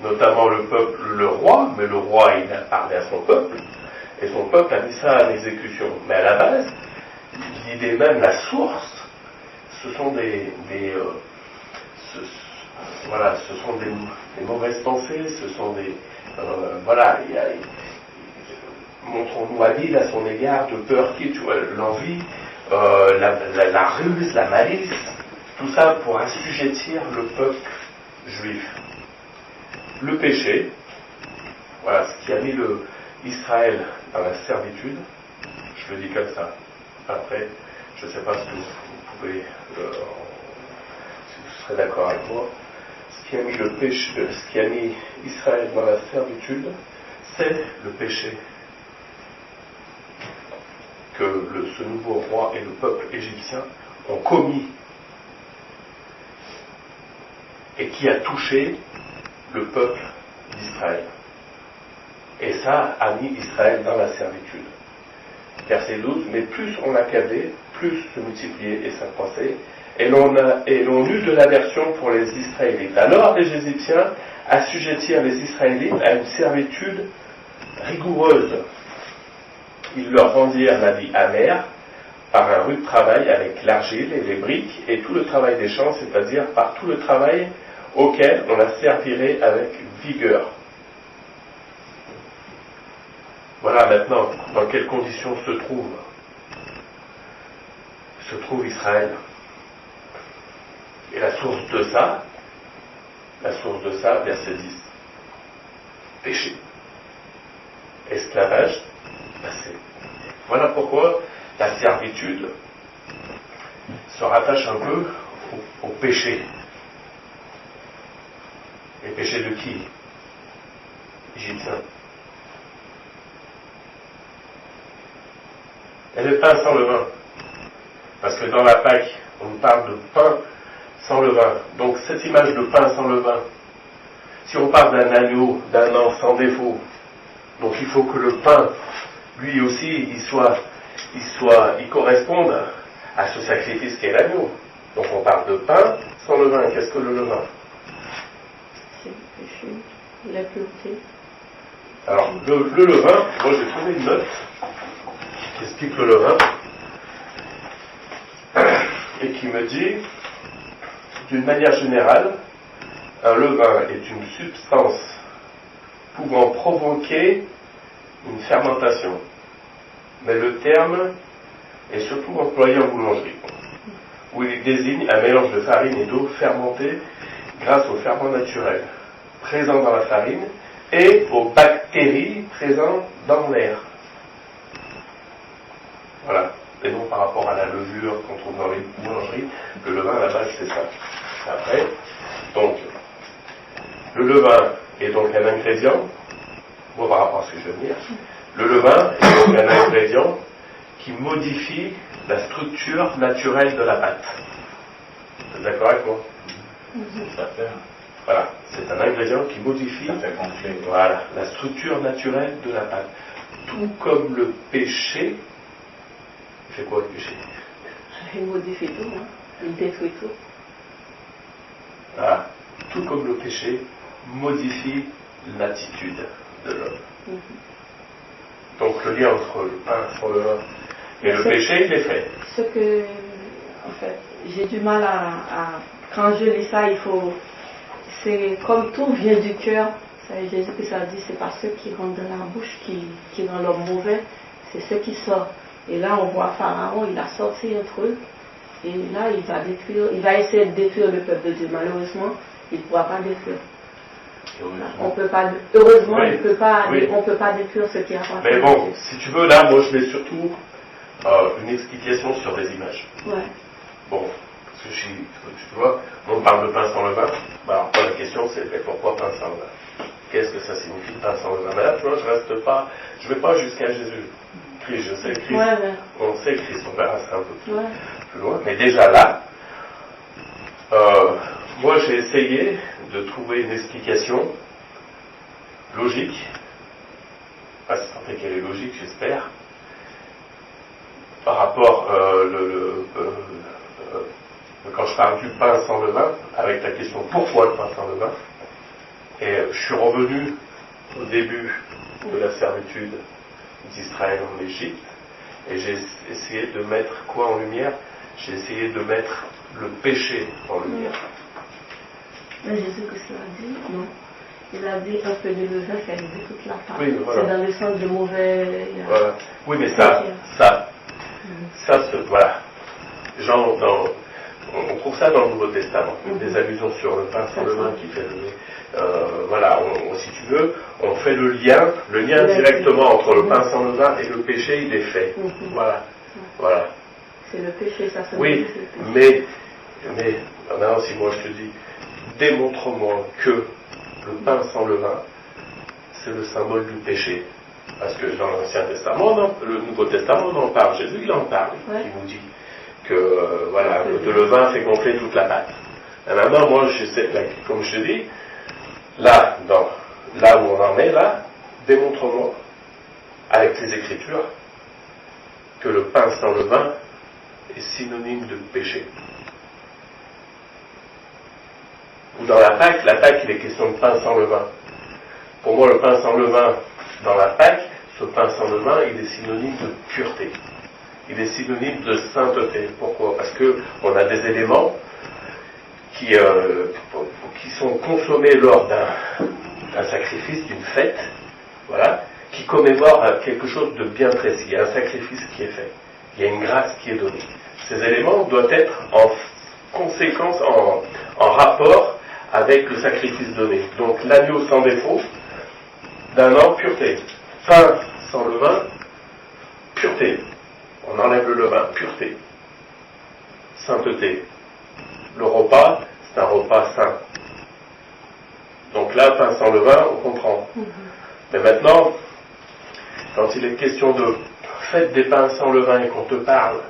notamment le roi, mais le roi il a parlé à son peuple, et son peuple a mis ça à l'exécution. Mais à la base, l'idée même, la source, ce sont ce sont des mauvaises pensées, ce sont des... montrons-nous habiles à son égard, de peur qui, tu vois, l'envie, la ruse, la malice, tout ça pour assujettir le peuple juif. Le péché, voilà, ce qui a mis Israël dans la servitude, je le dis comme ça. Après, je ne sais pas si vous pouvez, si vous serez d'accord avec moi, ce qui a mis Israël dans la servitude, c'est le péché que ce nouveau roi et le peuple égyptien ont commis et qui a touché le peuple d'Israël. Et ça a mis Israël dans la servitude. Verset 12, mais plus on l'accablait, plus se multipliait et s'accroissait, et l'on eut de l'aversion pour les Israélites. Alors les Égyptiens assujettirent les Israélites à une servitude rigoureuse. Ils leur rendirent la vie amère par un rude travail avec l'argile et les briques et tout le travail des champs, c'est-à-dire par tout le travail auquel on la servirait avec vigueur. Voilà maintenant dans quelles conditions se trouve Israël. Et la source de ça, verset 10, péché, esclavage, passé. Voilà pourquoi la servitude se rattache un peu au péché. Et péché de qui? Égyptien. Et le pain sans levain. Parce que dans la Pâque, on parle de pain sans levain. Donc cette image de pain sans levain, si on parle d'un agneau, d'un an sans défaut, donc il faut que le pain, lui aussi, il corresponde à ce sacrifice qu'est l'agneau. Donc on parle de pain sans levain. Qu'est-ce que le levain? C'est le péché, la pureté. Alors le levain, moi j'ai trouvé une note qui explique le levain et qui me dit, d'une manière générale, un levain est une substance pouvant provoquer une fermentation. Mais le terme est surtout employé en boulangerie, où il désigne un mélange de farine et d'eau fermentée grâce au ferment naturel présent dans la farine et aux bactéries présentes dans l'air. Voilà. Et non par rapport à la levure qu'on trouve dans les boulangeries, le levain à la base c'est ça. Après, donc, le levain est donc un ingrédient, moi par rapport à ce que je veux dire, le levain est donc un ingrédient qui modifie la structure naturelle de la pâte. Vous êtes d'accord avec moi? Voilà, c'est un ingrédient qui modifie la structure naturelle de la pâte. Tout comme le péché, il fait quoi le péché? Il modifie tout, hein. Il détruit tout. Voilà, tout comme le péché modifie l'attitude de l'homme. Donc le lien entre le pain sans le vin et le péché, il est fait. Ce que, en fait, j'ai du mal à quand je lis ça, c'est comme tout vient du cœur. Jésus Christ a dit, c'est pas ceux qui rentrent dans la bouche qui rend l'homme mauvais, c'est ceux qui sortent. Et là, on voit Pharaon, il a sorti un truc, et là, il va essayer de détruire le peuple de Dieu. Malheureusement, il ne pourra pas détruire. On peut pas, heureusement, on peut pas détruire ce qui appartient. Mais bon, si tu veux, là, moi, je mets surtout une explication sur des images. Ouais. Bon, parce que tu vois, on parle de pain sans levain. Alors, la question, c'est pourquoi pain sans levain? Qu'est-ce que ça signifie pain sans levain? Mais là, tu vois, je vais pas jusqu'à Jésus. Christ, je sais Christ. On sait Christ, on verra ça un peu plus loin. Mais déjà là, moi, j'ai essayé de trouver une explication logique, pas si tant est qu'elle est logique, j'espère, par rapport quand je parle du pain sans levain, avec la question pourquoi le pain sans levain, et je suis revenu au début de la servitude d'Israël en Égypte, et j'ai essayé de mettre quoi en lumière? J'ai essayé de mettre le péché en lumière. Mais Jésus-Christ l'a dit, non. Il a dit un peu de levain fait lever toute la pâte. Oui, voilà. C'est dans le sens de mauvais. Voilà. Oui, mais voilà. Genre, on trouve ça dans le Nouveau Testament. Des allusions sur le pain sans levain qui fait lever. Voilà, si tu veux, on fait le lien directement entre le pain sans levain et le péché, il est fait. Voilà. C'est le péché, ça se oui, mais maintenant, si moi je te dis, démontre-moi que le pain sans levain, c'est le symbole du péché. Parce que dans l'Ancien Testament, le Nouveau Testament, on en parle. Jésus, il en parle. Il nous dit que, que le levain fait gonfler toute la pâte. Et maintenant, moi, je sais, comme je te dis, là où on en est, là, démontre-moi, avec les Écritures, que le pain sans levain est synonyme de péché. Ou dans la Pâque, il est question de pain sans levain. Pour moi, le pain sans levain, dans la Pâque, ce pain sans levain, il est synonyme de pureté. Il est synonyme de sainteté. Pourquoi ? Parce qu'on a des éléments qui sont consommés lors d'un sacrifice, d'une fête, voilà, qui commémore quelque chose de bien précis. Il y a un sacrifice qui est fait. Il y a une grâce qui est donnée. Ces éléments doivent être en conséquence, en rapport avec le sacrifice donné. Donc l'agneau sans défaut, d'un an, pureté. Pain sans levain, pureté. On enlève le levain, pureté. Sainteté. Le repas, c'est un repas saint. Donc là, pain sans levain, on comprend. Mais maintenant, quand il est question de fête des pains sans levain et qu'on te parle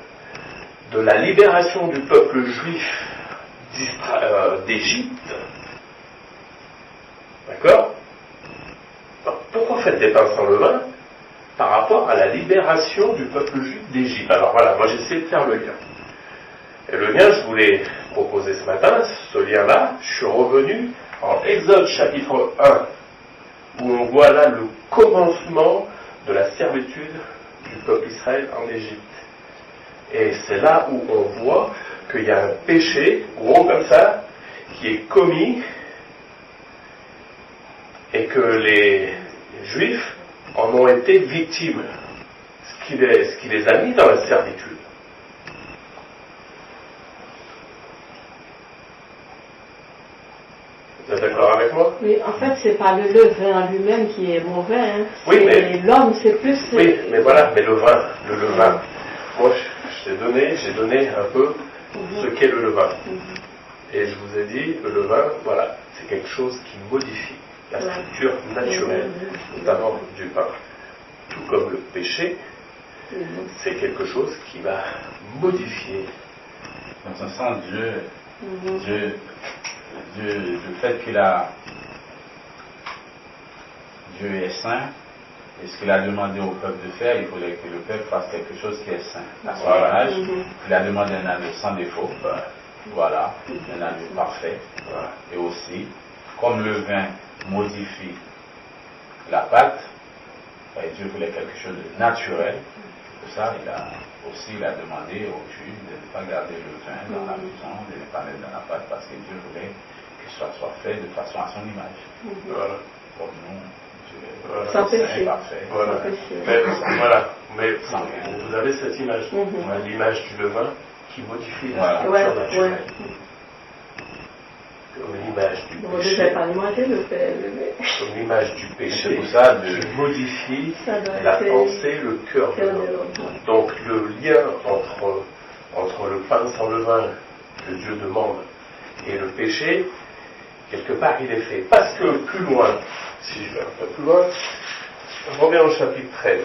de la libération du peuple juif d'Égypte, d'accord ? Alors, pourquoi fête des pains sans levain par rapport à la libération du peuple juif d'Égypte ? Alors voilà, moi j'essaie de faire le lien. Et le lien, je voulais proposer ce matin, ce lien-là, je suis revenu en Exode chapitre 1, où on voit là le commencement de la servitude du peuple Israël en Égypte. Et c'est là où on voit qu'il y a un péché, gros comme ça, qui est commis, et que les Juifs en ont été victimes, ce qui les a mis dans la servitude. Vous êtes d'accord avec moi ? Oui, en fait, c'est pas le levain lui-même qui est mauvais. Hein. Oui, mais l'homme, c'est plus. Oui, mais voilà, mais le levain. Moi, j'ai donné un peu ce qu'est le levain. Et je vous ai dit, le levain, voilà, c'est quelque chose qui modifie la structure naturelle, notamment du pain. Tout comme le péché, c'est quelque chose qui va modifier. Dans un sens, Dieu, le fait Dieu est saint, et ce qu'il a demandé au peuple de faire, il faudrait que le peuple fasse quelque chose qui est saint. À son image, il a demandé un agneau sans défaut, voilà, un agneau parfait, voilà. Et aussi, comme le vin modifie la pâte, Dieu voulait quelque chose de naturel. Pour ça, il a demandé aux Juifs de ne pas garder le vin dans la maison, de ne pas mettre dans la pâte, parce que Dieu voulait que ça soit fait de façon à son image. Voilà. Pour nous, sans péché. Parfait. Voilà. Mais vous avez cette image, l'image du levain qui modifie la structure naturelle. Comme l'image du péché. Comme l'image du péché qui modifie la pensée, le cœur de l'homme. Donc le lien entre le pain sans levain que Dieu demande et le péché, quelque part il est fait. Parce que plus loin, si je vais un peu plus loin, on revient au chapitre 13.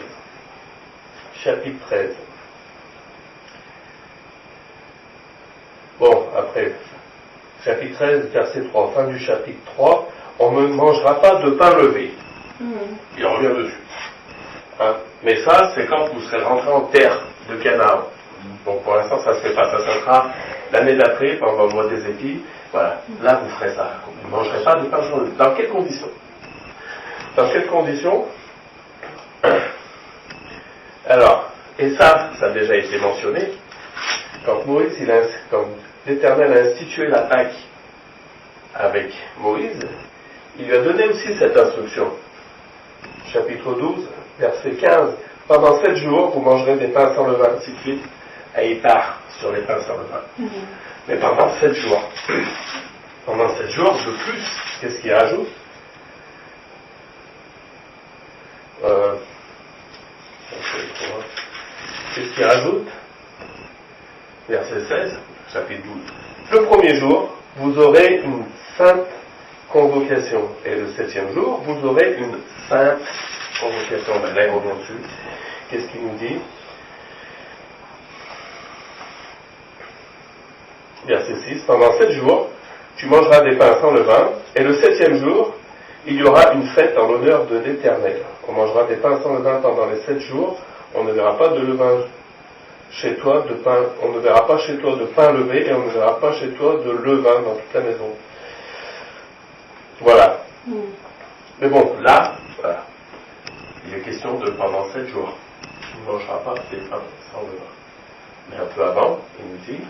Chapitre 13. Bon, après, chapitre 13, verset 3, fin du chapitre 3, on ne mangera pas de pain levé. Il revient dessus. Hein? Mais ça, c'est quand vous serez rentré en terre de Canaan. Donc pour l'instant, ça ne se fait pas. Ça sera l'année d'après, pendant le mois des épis. Voilà, là vous ferez ça. Vous ne mangerez pas de pain levé. Dans quelles conditions ? Dans quelles conditions ? Alors, et ça a déjà été mentionné, quand l'Éternel a institué la Pâque avec Moïse, il lui a donné aussi cette instruction. Chapitre 12, verset 15. Pendant 7 jours, vous mangerez des pains sans levain, ainsi de suite. Et il part sur les pains sans levain. Mais pendant 7 jours. Pendant 7 jours, de plus, qu'est-ce qu'il rajoute? Qu'est-ce qu'il rajoute? Verset 16, chapitre 12. Le premier jour, vous aurez une sainte convocation. Et le 7e jour, vous aurez une sainte convocation. Ben là, il revient dessus. Qu'est-ce qu'il nous dit? Verset 6. Pendant 7 jours, tu mangeras des pains sans levain. Et le 7e jour, il y aura une fête en l'honneur de l'Éternel. On mangera des pains sans levain pendant les 7 jours. On ne verra pas de levain chez toi, de pain. On ne verra pas chez toi de pain levé, et on ne verra pas chez toi de levain dans toute la maison. Voilà. Mais bon, là, voilà. Il est question de pendant 7 jours. Tu ne mangeras pas des pains sans levain. Mais un peu avant, il nous dit,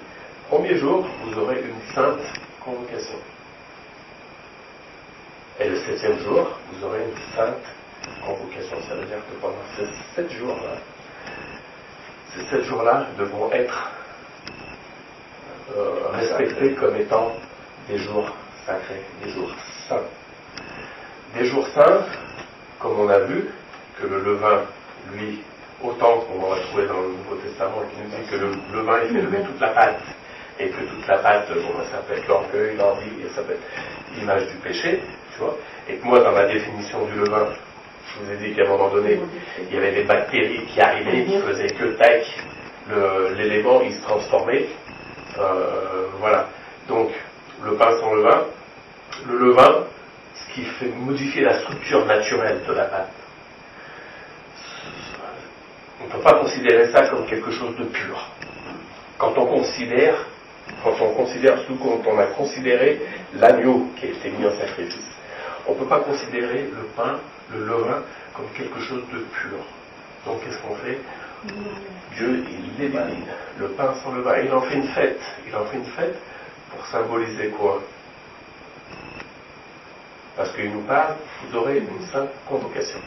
premier jour, vous aurez une sainte convocation. Et le 7e jour, vous aurez une sainte convocation. Ça veut dire que pendant ces 7 jours-là, ces 7 jours-là devront être respectés comme étant des jours sacrés, des jours saints. Des jours saints, comme on a vu, que le levain, lui, autant qu'on va trouver dans le Nouveau Testament, qui nous dit que le levain, il fait lever toute la pâte, et que toute la pâte, ça peut être l'orgueil, l'envie, et ça peut être l'image du péché, tu vois, et que moi, dans ma définition du levain, je vous ai dit qu'à un moment donné, il y avait des bactéries qui arrivaient, qui faisaient que tac, l'élément, il se transformait. Voilà. Donc, le pain sans levain, le levain, ce qui fait modifier la structure naturelle de la pâte. On ne peut pas considérer ça comme quelque chose de pur. Quand on considère, surtout quand on a considéré l'agneau qui a été mis en sacrifice, on ne peut pas considérer le pain, le levain, comme quelque chose de pur. Donc qu'est-ce qu'on fait? Dieu, il élimine le pain sans levain. Il en fait une fête. Il en fait une fête pour symboliser quoi? Parce qu'il nous parle, vous aurez une sainte convocation.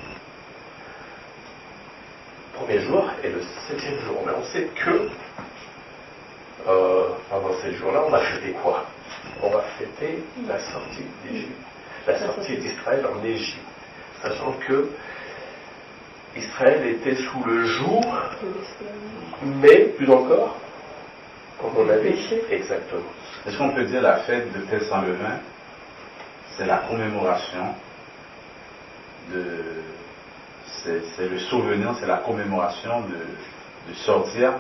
Premier jour et le 7e jour. Mais on sait que pendant ces jours-là, on va fêter quoi? On va fêter la sortie d'Égypte. La sortie d'Israël en Égypte. Sachant que Israël était sous le joug, mais plus encore, comme on avait dit, exactement. Est-ce qu'on peut dire la fête de pain sans levain, c'est la commémoration c'est le souvenir, c'est la commémoration de sortir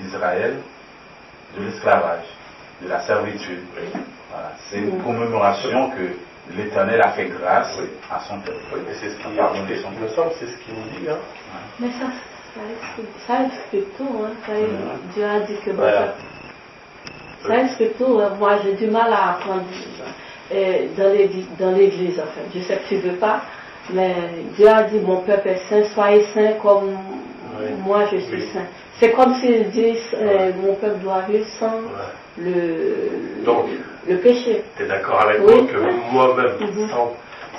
d'Israël de l'esclavage, de la servitude. Voilà. C'est une commémoration que l'Éternel a fait grâce à son peuple. Oui, mais c'est ce qu'il me semble, c'est ce qu'il nous dit. Hein. Mais ça explique tout. Hein. Dieu a dit que ça explique tout. Moi, j'ai du mal à apprendre dans l'église. En fait. Je sais que tu ne veux pas, mais Dieu a dit, mon peuple est saint, soyez saint comme moi je suis saint. C'est comme s'il dit, mon peuple doit vivre sans le péché. Tu es d'accord avec moi que moi-même,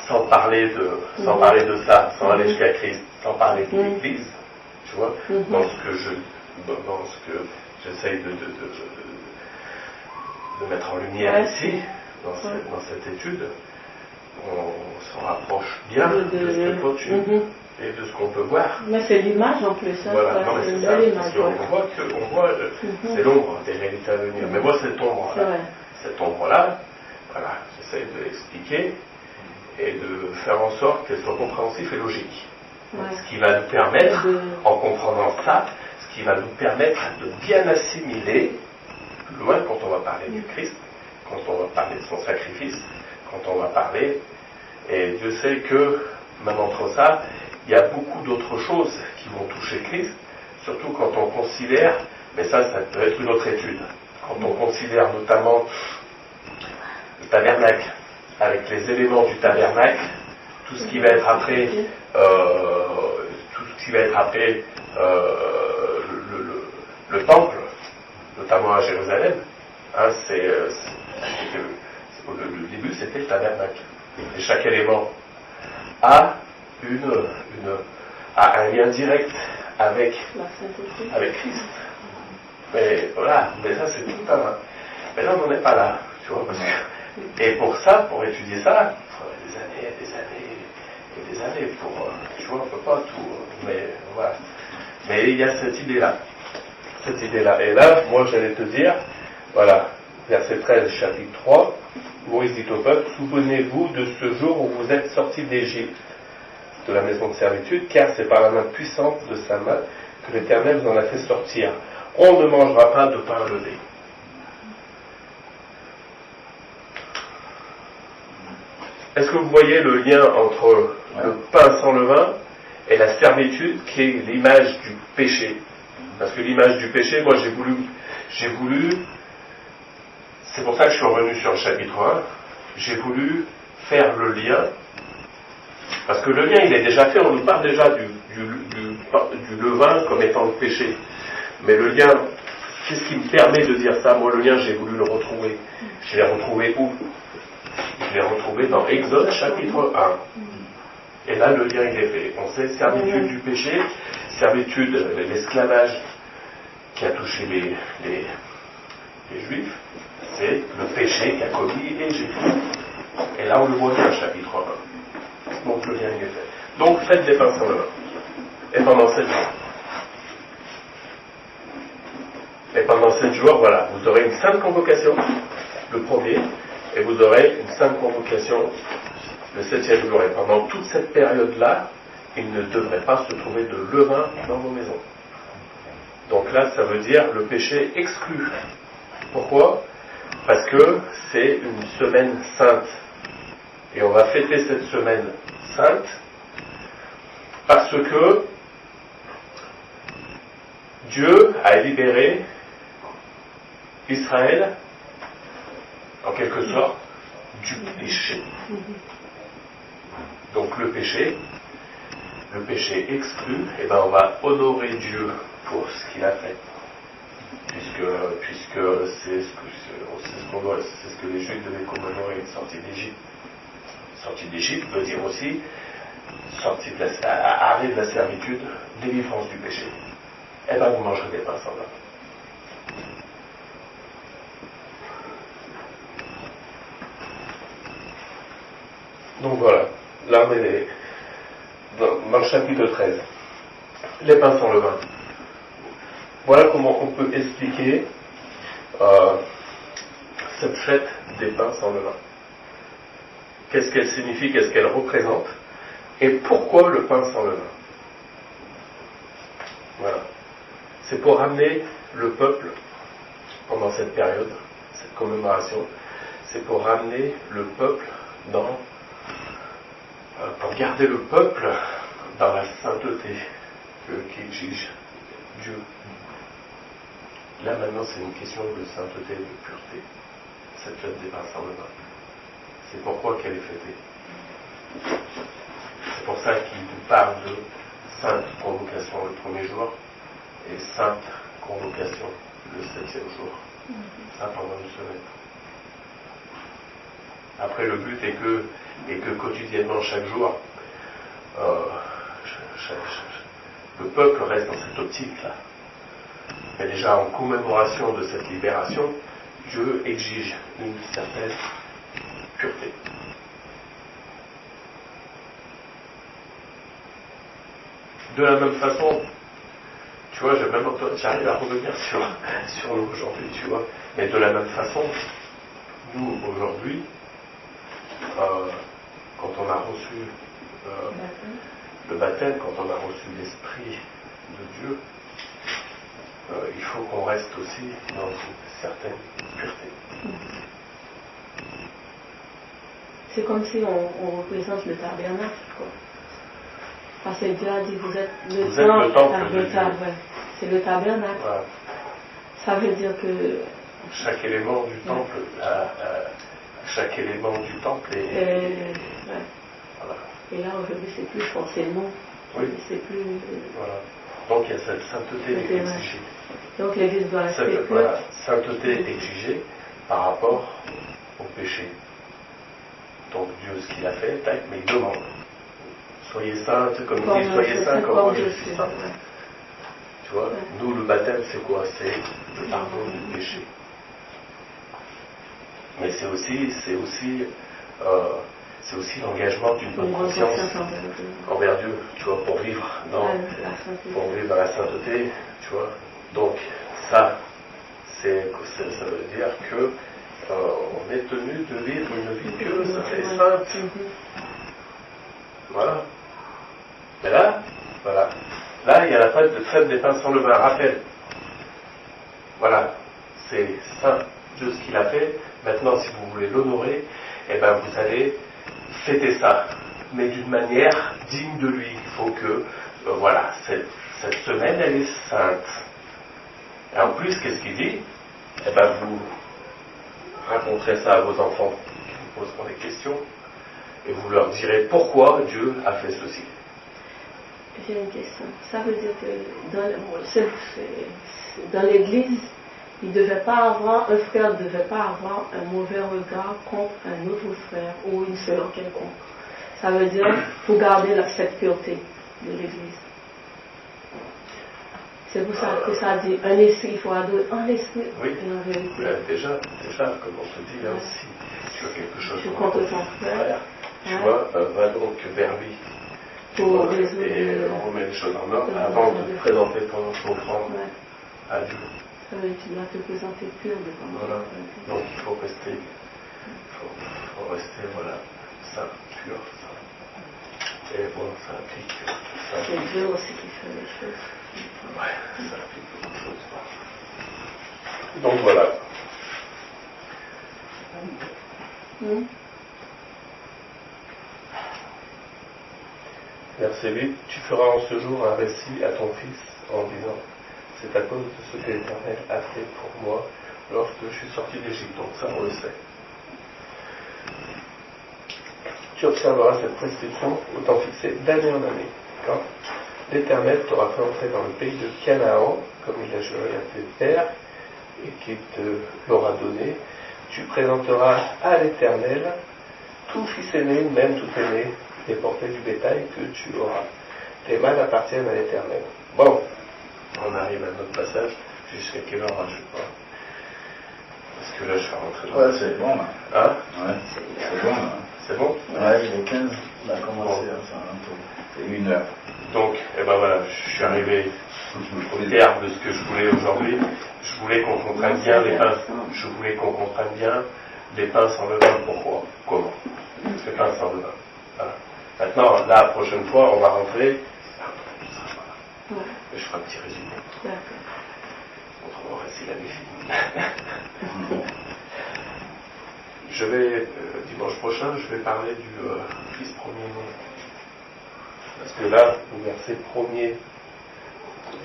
sans parler de ça, sans aller jusqu'à Christ, sans parler de l'Église, tu vois, dans ce que j'essaye de mettre en lumière ici, dans cette étude, on s'en rapproche bien de ce que toi tu et de ce qu'on peut voir. Mais c'est l'image en plus. Hein, voilà, non, mais c'est ça. On voit c'est l'ombre des réalités à venir. Mais moi, cette ombre-là, voilà, j'essaie de l'expliquer et de faire en sorte qu'elle soit compréhensive et logique. Ce qui va nous permettre, en comprenant ça, ce qui va nous permettre de bien assimiler, plus loin quand on va parler du Christ, quand on va parler de son sacrifice, quand on va parler, et Dieu sait que, même entre ça, il y a beaucoup d'autres choses qui vont toucher Christ, surtout quand on considère, mais ça peut être une autre étude, quand on considère notamment le tabernacle, avec les éléments du tabernacle, tout ce qui va être après, le temple, notamment à Jérusalem, Hein, le début, c'était le tabernacle. Et chaque élément a un lien direct avec Christ. Mais voilà, mais ça c'est tout un. Mais là, on n'en est pas là, tu vois. Et pour ça, pour étudier ça, il faudrait des années et des années et des années pour. Tu vois, on ne peut pas tout. Mais voilà. Mais il y a cette idée-là. Cette idée-là. Et là, moi, j'allais te dire, voilà, verset 13, chapitre 3, Moïse dit au peuple, souvenez-vous de ce jour où vous êtes sortis d'Égypte, de la maison de servitude, car c'est par la main puissante de sa main que l'Éternel vous en a fait sortir. On ne mangera pas de pain levé. Est-ce que vous voyez le lien entre le pain sans levain et la servitude qui est l'image du péché? Parce que l'image du péché, moi j'ai voulu, c'est pour ça que je suis revenu sur le chapitre 1, j'ai voulu faire le lien, parce que le lien il est déjà fait, on nous parle déjà du levain comme étant le péché. Mais le lien, qu'est-ce qui me permet de dire ça? Moi le lien j'ai voulu le retrouver. Je l'ai retrouvé où? Je l'ai retrouvé dans Exode chapitre 1. Et là, le lien, il est fait. On sait, servitude du péché, servitude de l'esclavage qui a touché les Juifs, c'est le péché qu'a commis Égypte. Et là, on le voit bien, chapitre 1. Donc, le lien, il est fait. Donc, faites des pains sans levain. Et pendant 7 jours. Et pendant 7 jours, voilà, vous aurez une sainte convocation, le premier, et vous aurez une sainte convocation le 7e jour. Et pendant toute cette période-là, il ne devrait pas se trouver de levain dans vos maisons. Donc là, ça veut dire le péché exclu. Pourquoi? Parce que c'est une semaine sainte. Et on va fêter cette semaine sainte parce que Dieu a libéré Israël, en quelque sorte, du péché. Donc le péché exclu, et ben on va honorer Dieu pour ce qu'il a fait. Puisque c'est ce que les Juifs devaient commémorer, une sortie d'Égypte. Sortie d'Égypte veut dire aussi sortie arrêt de la servitude, délivrance du péché. Eh ben vous mangerez des pains sans levain. Donc voilà, là on est dans le chapitre 13. Les pains sans levain. Voilà comment on peut expliquer cette fête des pains sans levain. Qu'est-ce qu'elle signifie, qu'est-ce qu'elle représente, et pourquoi le pain sans levain. Voilà. C'est pour ramener le peuple, pendant cette période, cette commémoration, c'est pour ramener le peuple pour garder le peuple dans la sainteté qu'exige Dieu. Là maintenant c'est une question de sainteté et de pureté, cette fête des pains sans levain. C'est pourquoi qu'elle est fêtée. C'est pour ça qu'il nous parle de sainte convocation le premier jour et sainte convocation le 7e jour. Ça pendant une semaine. Après le but est que quotidiennement, chaque jour, le peuple reste dans cette optique-là. Mais déjà en commémoration de cette libération, Dieu exige une certaine pureté. De la même façon, tu vois, j'arrive à revenir sur nous aujourd'hui, tu vois. Mais de la même façon, nous aujourd'hui, quand on a reçu le baptême, quand on a reçu l'Esprit de Dieu, il faut qu'on reste aussi dans une certaine pureté. C'est comme si on représente le tabernacle, quoi. Parce que Dieu a dit, vous êtes le temple de Dieu. C'est le tabernacle. Voilà. Ça veut dire que chaque élément du temple est voilà. Et là aujourd'hui c'est plus forcément. Oui. C'est plus. Voilà. Donc il y a cette sainteté exigée. Donc l'Église doit rester voilà, sainteté exigée, par rapport au péché. Donc Dieu, ce qu'il a fait, tac, mais il demande. Soyez saints, comme il dit, soyez saints comme moi je suis saint. Tu vois, nous, le baptême, c'est quoi? C'est le pardon du péché. Mais c'est aussi l'engagement d'une bonne conscience envers Dieu, tu vois, pour vivre dans la sainteté, tu vois. Donc, ça veut dire que on est tenu de vivre une vie pieuse et sainte. Voilà. Mais là, il y a la fête des pains sans levain. Rappel. Voilà. C'est saint de ce qu'il a fait. Maintenant, si vous voulez l'honorer, eh ben, vous allez fêter ça. Mais d'une manière digne de lui. Il faut que, cette semaine, elle est sainte. Et en plus, qu'est-ce qu'il dit? Eh ben, vous raconterez ça à vos enfants qui vous poseront des questions. Et vous leur direz pourquoi Dieu a fait ceci. J'ai une question. Ça veut dire que dans l'Église, un frère ne devait pas avoir un mauvais regard contre un autre frère ou une sœur quelconque. Ça veut dire qu'il faut garder cette pureté de l'Église. C'est pour ça que ça dit un esprit, il faut adorer un esprit et en vérité. Déjà, comme on te dit, là, si tu as quelque chose contre ton frère, tu vois, va donc vers lui. Et on remet les choses en ordre avant de présenter ton offrande à Dieu. Ça veut dire que tu dois te présenter pur devant Dieu. Voilà. Donc il faut rester, saint, pur. Et bon, ça implique tout ça. C'est Dieu aussi qui fait les choses. Ouais, ça implique beaucoup de choses. Donc voilà. Verset 8, tu feras en ce jour un récit à ton fils en disant, c'est à cause de ce que l'Éternel a fait pour moi lorsque je suis sorti d'Égypte. Donc ça, on le sait. Tu observeras cette prescription au temps fixé d'année en année. Quand l'Éternel t'aura fait entrer dans le pays de Canaan, comme il a juré à tes pères, et qu'il te l'aura donné, tu présenteras à l'Éternel tout fils aîné, même tout aîné, des portées du bétail que tu auras. Les mâles appartiennent à l'Éternel. Bon, on arrive à notre passage. Jusqu'à quelle heure, je sais pas. Parce que là, je vais rentrer dans c'est bon, là. Hein? Ouais, c'est bon, là. C'est bon? Ouais, il est 15. On a commencé à faire un tour. C'est 1 heure. Donc, voilà, je suis arrivé au terme de ce que je voulais aujourd'hui. Je voulais qu'on comprenne bien les pains. Je voulais qu'on comprenne bien les pains sans levain. Pourquoi? Comment? Les pains sans levain. Voilà. Maintenant, la prochaine fois, on va rentrer. Et je ferai un petit résumé. Autrement, c'est la définition. Dimanche prochain, je vais parler du fils premier-né. Parce que là, au verset 1er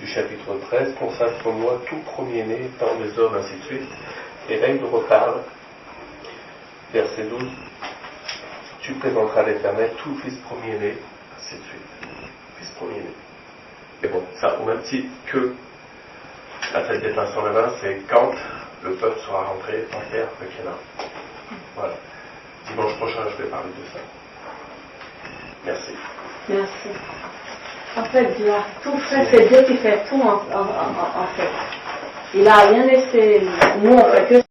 du chapitre 13, consacre-moi tout premier-né, tant des hommes, ainsi de suite. Et là, il nous reparle, verset 12, tu présenteras à l'Éternel tout fils premier-né, ainsi de suite. Fils premier-né. Et bon, ça, au même titre que la fête des pains sans levain, c'est quand le peuple sera rentré en terre de Canaan. Voilà. Dimanche prochain, je vais parler de ça. Merci. Merci. En fait, Dieu a tout fait, c'est Dieu qui fait tout en fait. Il n'a rien laissé, nous on fait que